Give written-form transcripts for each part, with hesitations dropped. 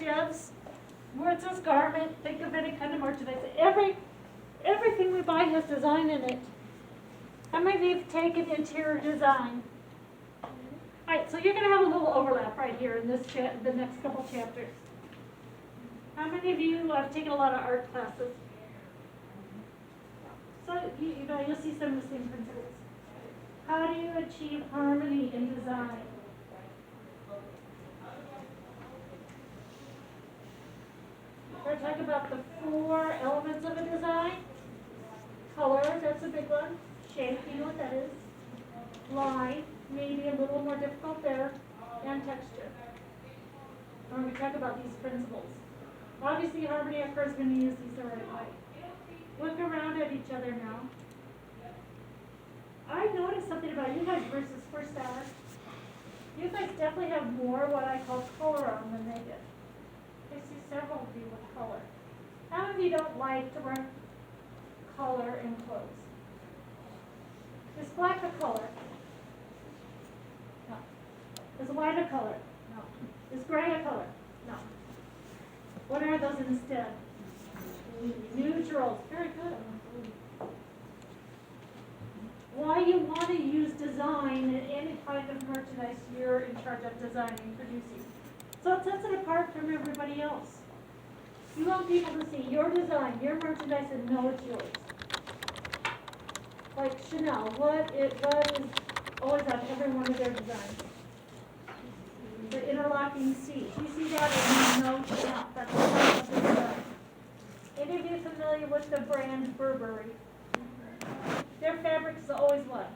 adjectives, where it says garment, think of any kind of merchandise. Everything we buy has design in it. How many of you have taken interior design? Alright, so you're going to have a little overlap right here in this the next couple chapters. How many of you have taken a lot of art classes? So you'll see some of the same principles. How do you achieve harmony in design? We're going to talk about the 4 elements of a design. Color, that's a big one. Shape, you know what that is. Line, maybe a little more difficult there. And texture. We're going to talk about these principles. Obviously, harmony occurs when you use these the right way. Look around at each other now. I noticed something about you guys versus first hour. You guys definitely have more what I call color on than they did. I see several of you with color. How many of you don't like to wear color in clothes? Is black a color? No. Is white a color? No. Is gray a color? No. What are those instead? Neutrals. Very good. Why you want to use design in any kind of merchandise you're in charge of designing, producing. So it sets it apart from everybody else. You want people to see your design, your merchandise, and know it's yours. Like Chanel, what is always on every one of their designs? The interlocking seat. You see that and you know Chanel. That's part of the design. Any of you familiar with the brand Burberry? Their fabric is always what?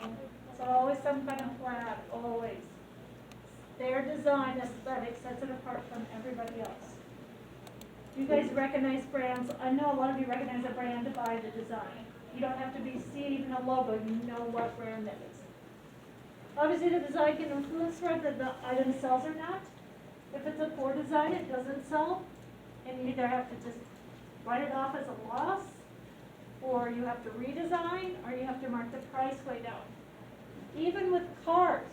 It's always some kind of plaid, always. Their design aesthetic sets it apart from everybody else. You guys recognize brands. I know a lot of you recognize a brand by the design. You don't have to see even a logo, you know what brand that is. Obviously the design can influence whether the item sells or not. If it's a poor design, it doesn't sell, and you either have to just write it off as a loss, or you have to redesign, or you have to mark the price way down. Even with cars,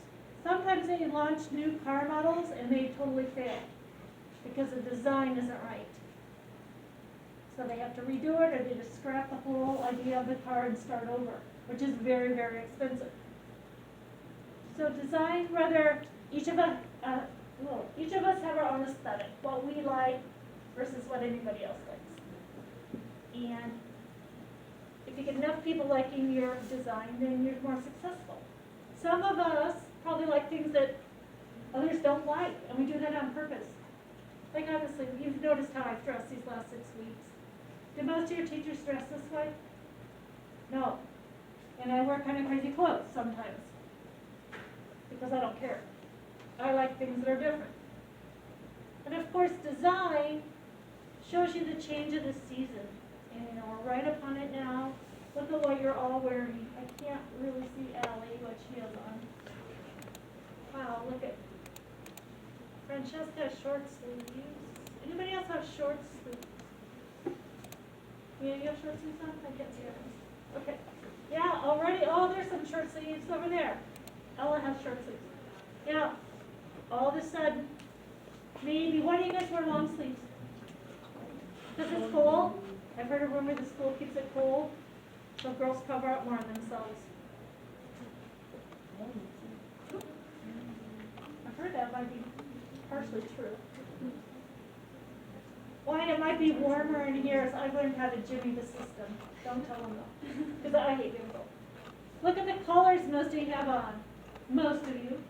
sometimes they launch new car models and they totally fail because the design isn't right. So they have to redo it, or they just scrap the whole idea of the car and start over, which is very, very expensive. So design, whether each of us have our own aesthetic, what we like versus what anybody else likes. And if you get enough people liking your design, then you're more successful. Some of us probably like things that others don't like, and we do that on purpose. Like honestly, you've noticed how I've dressed these last 6 weeks. Do most of your teachers dress this way? No. And I wear kind of crazy clothes sometimes because I don't care. I like things that are different. And of course, design shows you the change of the season. And we're right upon it now. Look at what you're all wearing. I can't really see Allie, what she has on. Wow, look at Francesca short sleeves. Anybody else have short sleeves? Yeah, you have short sleeves on? I can't see it. Okay. Yeah, already. Oh, there's some short sleeves over there. Ella has short sleeves. Yeah. All of a sudden, maybe. Why do you guys wear long sleeves? Because it's cold. I've heard a rumor the school keeps it cold, so girls cover up more themselves. I've heard that might be partially true. Why it might be warmer in here is I've learned how to jimmy the system. Don't tell them though, because I hate being cold. Look at the colors most of you have on. Most of you.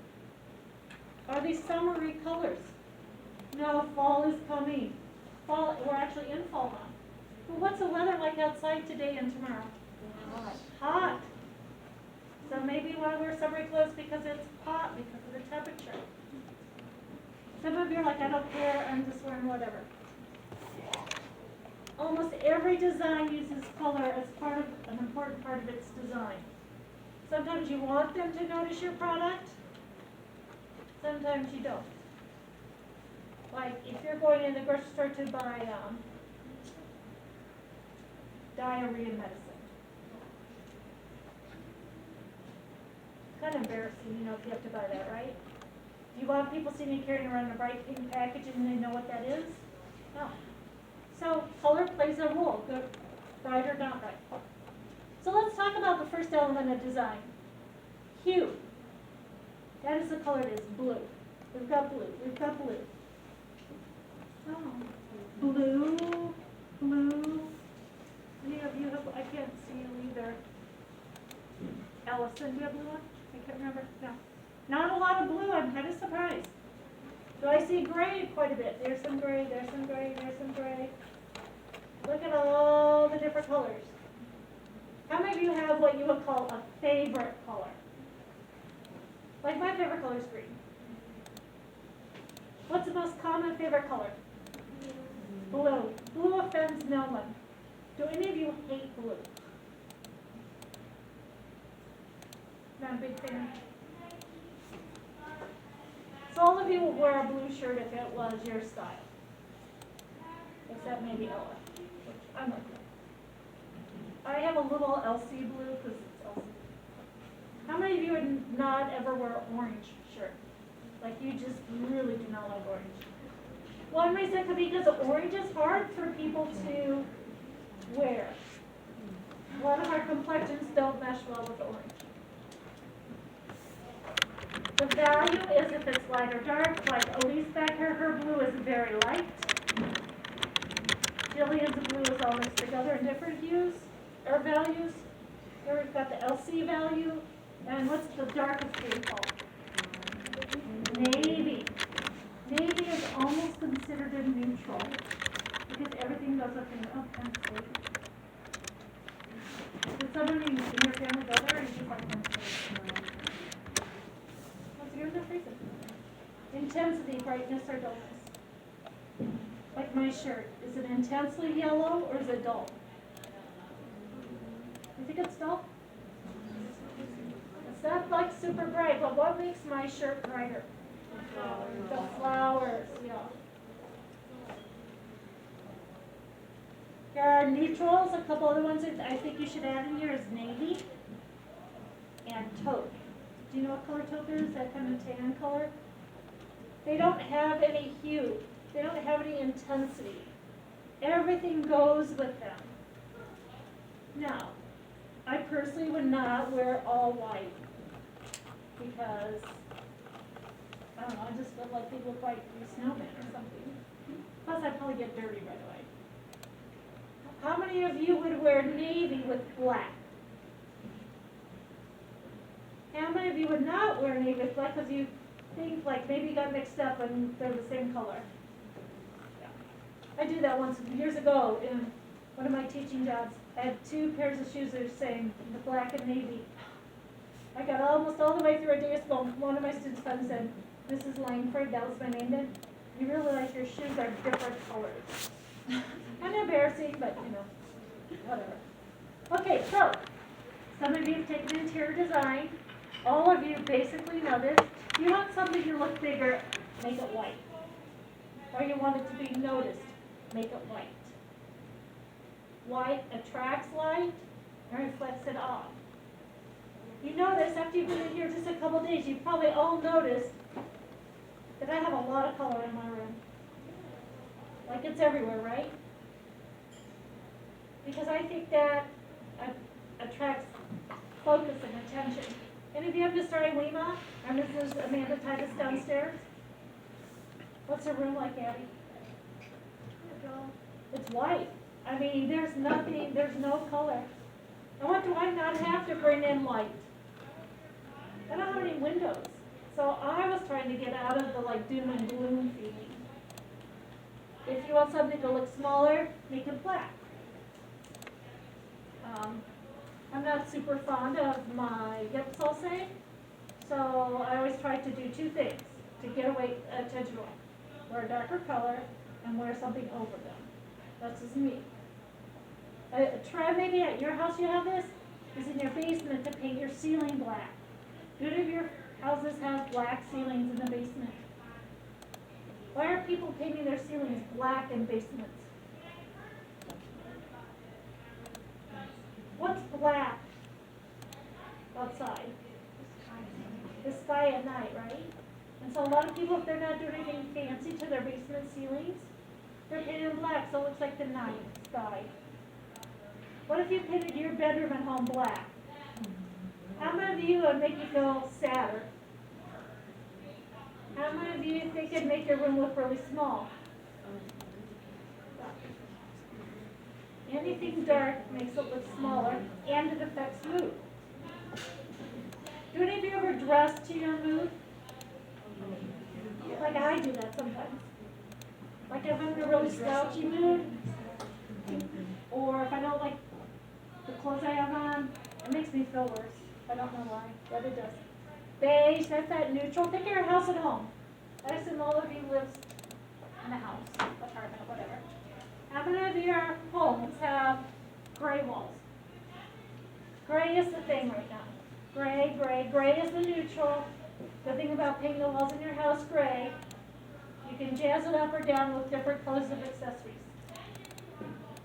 Are these summery colors? No, fall is coming. Fall, we're actually in fall now. Well, what's the weather like outside today and tomorrow? Hot. So maybe you want to wear summery clothes because it's hot, because of the temperature. Some of you are like, I don't care, I'm just wearing whatever. Almost every design uses color as part of an important part of its design. Sometimes you want them to notice your product. Sometimes you don't. Like if you're going in the grocery store to buy diarrhea medicine. It's kind of embarrassing, if you have to buy that, right? Do you want people seeing you carrying around a bright pink package and they know what that is? No. So color plays a role, good, bright or not bright. So let's talk about the first element of design. Hue. That is the color it is, blue. We've got blue, we've got blue. Oh, blue, blue. Any of you have, I can't see you either. Allison, do you have blue one? I can't remember, no. Not a lot of blue, I'm kind of surprised. Do I see gray quite a bit? There's some gray, there's some gray, there's some gray. Look at all the different colors. How many of you have what you would call a favorite color? Like my favorite color is green. What's the most common favorite color? Blue. Blue offends no one. Do any of you hate blue? Not a big fan. So all of you will wear a blue shirt if it was your style. Except maybe Ella, which I'm like that. I have a little LC blue because it's LC. How many of you would not ever wear an orange shirt? Like you just really do not like orange. One reason could be because orange is hard for people to wear. A lot of our complexions don't mesh well with orange. The value is if it's light or dark. Like Elise back here, her blue is very light. Jillian's blue is all mixed together in different hues or values. Here we've got the LC value. And what's the darkest blue called? Navy. Navy is almost considered a neutral because everything goes up in, oh, pencil. Did someone in your family go there or did you like pencil? What's yours or freezing? Intensity, brightness, or dullness? Like my shirt. Is it intensely yellow or is it dull? You think it's dull? It's not like super bright, but what makes my shirt brighter? The flowers, yeah. There are neutrals, a couple other ones that I think you should add in here is navy and taupe. Do you know what color taupe is? That kind of tan color? They don't have any hue. They don't have any intensity. Everything goes with them. Now, I personally would not wear all white because I don't know, I just feel like people look like a snowman or something. Plus, I'd probably get dirty right away. How many of you would wear navy with black? How many of you would not wear navy with black because you think like maybe you got mixed up and they're the same color? Yeah. I did that once years ago in one of my teaching jobs. I had two pairs of shoes that were the same, the black and navy. I got almost all the way through a day of school. One of my students came and said, Mrs. Langford, that was my name then, you realize your shoes are different colors. Kind of embarrassing, but you know, whatever. Okay, so, some of you have taken interior design. All of you basically know this. You want something to look bigger, make it white. Or you want it to be noticed, make it white. White attracts light and reflects it off. You notice after you've been in here just a couple days, you've probably all noticed that I have a lot of color in my room. Like it's everywhere, right? Because I think that attracts focus and attention. Any of you have Mr. Lima or Mrs. Amanda Titus downstairs? What's her room like, Abby? It's white. I mean, there's nothing, there's no color. And what do I not have to bring in light? I don't have any windows. So I was trying to get out of the like doom and gloom feeling. If you want something to look smaller, make it black. I'm not super fond of my yips, I'll say. So I always try to do two things to get away attention away. Wear a darker color and wear something over them. That's just me. Try maybe at your house you have this, is in your basement to paint your ceiling black. Good of your houses have black ceilings in the basement. Why are people painting their ceilings black in basements? What's black outside? The sky at night, right? And So a lot of people, if they're not doing anything fancy to their basement ceilings, they're painted black so it looks like the night sky. What if you painted your bedroom at home black? How many of you would make you feel sadder? How many of you think it'd make your room look really small? Anything dark makes it look smaller, and it affects mood. Do any of you ever dress to your mood? Like I do that sometimes. Like if I'm in a really slouchy mood, or if I don't like the clothes I have on, it makes me feel worse. I don't know why, but it does. Beige, that's that neutral. Think of your house at home. I assume all of you live in a house, apartment, whatever. How many of your homes have gray walls? Gray is the thing right now. Gray, gray, gray is the neutral. The thing about painting the walls in your house gray, you can jazz it up or down with different colors of accessories.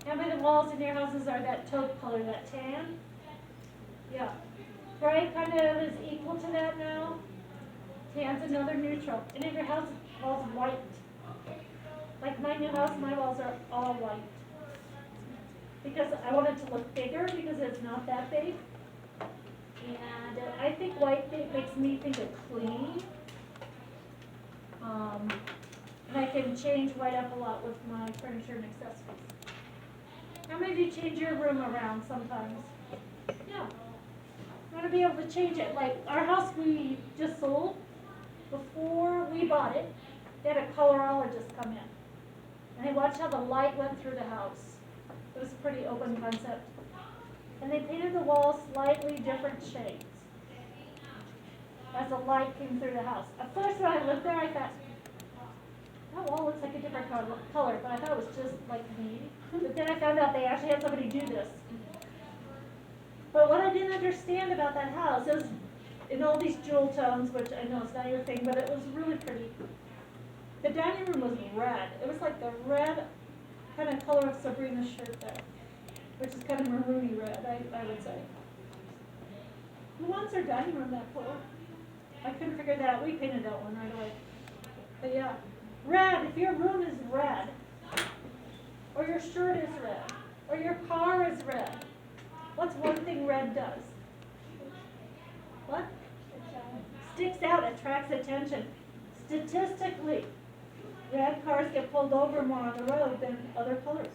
How many of the walls in your houses are that taupe color, that tan? Yeah. Gray kind of is equal to that now. Tan's another neutral. And if your house walls white, like my new house, my walls are all white. Because I want it to look bigger because it's not that big. And I think white makes me think of clean. And I can change white up a lot with my furniture and accessories. How many of you change your room around sometimes? Yeah. I want to be able to change it. Like our house we just sold, before we bought it, they had a colorologist come in. And they watched how the light went through the house. It was a pretty open concept. And they painted the walls slightly different shades as the light came through the house. At first when I lived there, I thought, that wall looks like a different color, but I thought it was just like me. But then I found out they actually had somebody do this. But what I didn't understand about that house is in all these jewel tones, which I know is not your thing, but it was really pretty. The dining room was red. It was like the red kind of color of Sabrina's shirt there, which is kind of maroony red, I would say. Who wants their dining room that color? I couldn't figure that out. We painted that one right away. But yeah, red, if your room is red, or your shirt is red, or your car is red, what's one thing red does? What? Sticks out, attracts attention. Statistically, red cars get pulled over more on the road than other colors.